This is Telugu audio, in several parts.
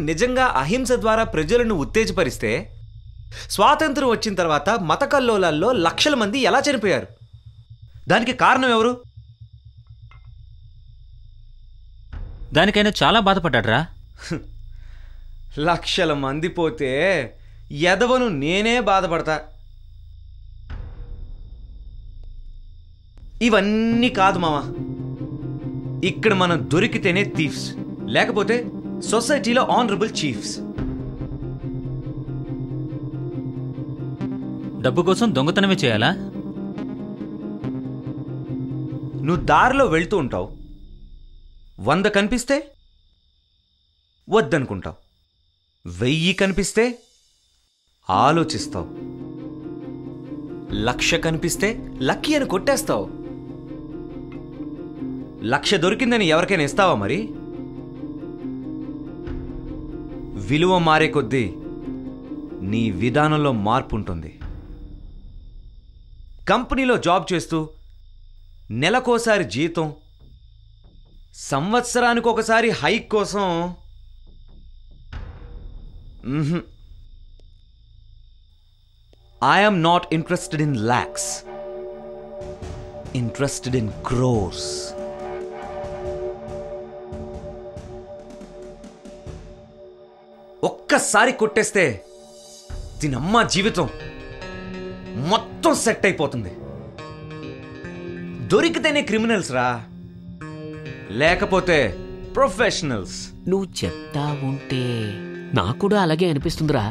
నిజంగా అహింస ద్వారా ప్రజలను ఉత్తేజపరిస్తే స్వాతంత్రం వచ్చిన తర్వాత మత కల్లోలాల్లో లక్షల మంది ఎలా చనిపోయారు? దానికి కారణం ఎవరు? దానికైనా చాలా బాధపడ్డాడ్రా. లక్షల మంది పోతే ఎదవను నేనే బాధపడతా. ఇవన్నీ కాదు మామా. ఇక్కడ మనం దొరికితేనే థీఫ్స్, లేకపోతే సొసైటీలో ఆనరబుల్ చీఫ్స్. డబ్బు కోసం దొంగతనమే చేయాలా? నువ్వు దారిలో వెళ్తూ ఉంటావు, 100 కనిపిస్తే వద్దనుకుంటావు, 1000 కనిపిస్తే ఆలోచిస్తావు, 1,00,000 కనిపిస్తే లక్కీ అని కొట్టేస్తావు. 1,00,000 దొరికిందని ఎవరికైనా ఇస్తావా? మరి విలువ మారే కొద్దీ నీ విధానంలో మార్పు ఉంటుంది. కంపెనీలో జాబ్ చేస్తూ నెలకోసారి జీతం, సంవత్సరానికి ఒకసారి హైక్ కోసం I am not interested in lakhs, interested in crores. ఒక్కసారి కొట్టేస్తే దీనమ్మ జీవితం మొత్తం సెట్ అయిపోతుంది. దొరికితేనే క్రిమినల్స్ రా, లేకపోతే ప్రొఫెషనల్స్. నువ్వు చెప్తా ఉంటే నాకు కూడా అలాగే అనిపిస్తుందిరా.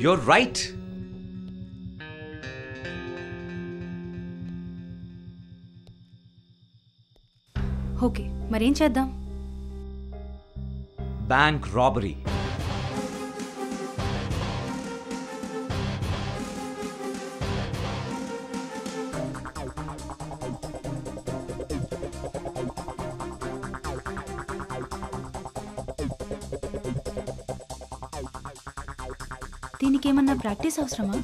You're right. ఓకే, మరేం చేద్దాం? Bank robbery. దీనికేమన్నా ప్రాక్టీస్ అవసరమా?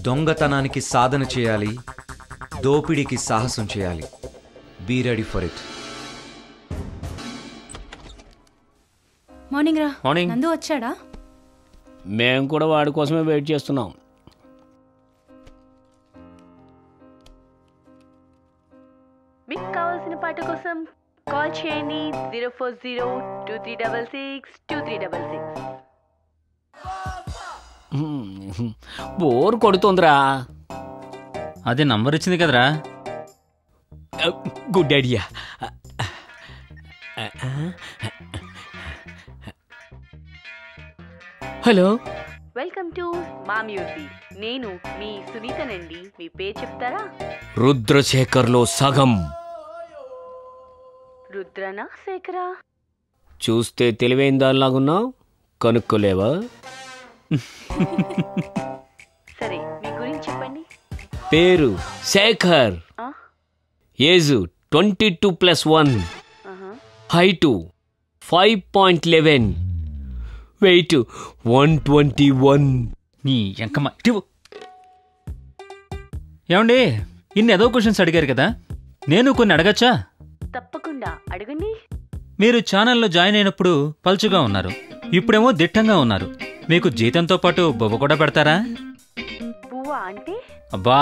దొంగతనానికి సాధన చేయాలి, దోపిడీకి సాహసం చేయాలి. Be ready for it. Morning రా. మార్నింగ్. నందు వచ్చాడా? మేము కూడా వాడి కోసమే వెయిట్ చేస్తున్నాం. మీకు కావాల్సిన పాట కోసం కాల్ చేయండి 04023662366. బోర్ కొడుతుందిరా. అదే నంబర్ ఇచ్చింది కదరా. Good idea. Hello, welcome to మా మ్యూజిక్. నేను మీ సునీతనండి. మీ పేరు చెప్తారా? రుద్రశేఖర్లో సగం. రుద్రనా శేఖరా? చూస్తే తెలివైన దానిలాగున్నావు, కనుక్కోలేవా? సరే, మీ గురించి చెప్పండి. పేరు శేఖర్, ఆ? ఏజు 22+1, ఆహా. Height 5.11, weight 121. నీ ఎంకమ్మ ఇటు. ఏమండి, ఇన్ని ఏదో క్వశ్చన్స్ అడిగారు కదా, నేను కొన్ని అడగచ్చా? తప్పకుండా అడగండి. మీరు ఛానల్లో జాయిన్ అయినప్పుడు పల్చుగా ఉన్నారు, ఇప్పుడేమో దిట్టంగా ఉన్నారు. మీకు జీతంతో పాటు బొబ్బ కూడా పెడతారా? పువ్వా అంటే? అబ్బా,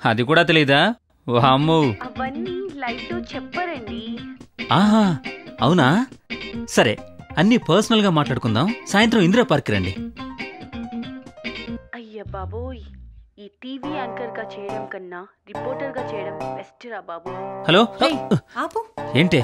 అది కూడా తెలీదా? వామ్మో. అవన్నీ లైవ్ లో చెప్పరండి. ఆహా, అవునా? సరే, అన్నీ పర్సనల్గా మాట్లాడుకుందాం. సాయంత్రం ఇందిరా పార్క్ రండి. అయ్య బాబోయ్, ఈ టీవీ యాంకర్ గా చేయడం కన్నా రిపోర్టర్ గా చేయడం బెస్ట్ రా బాబు. హలో, ఆపు. ఏంటే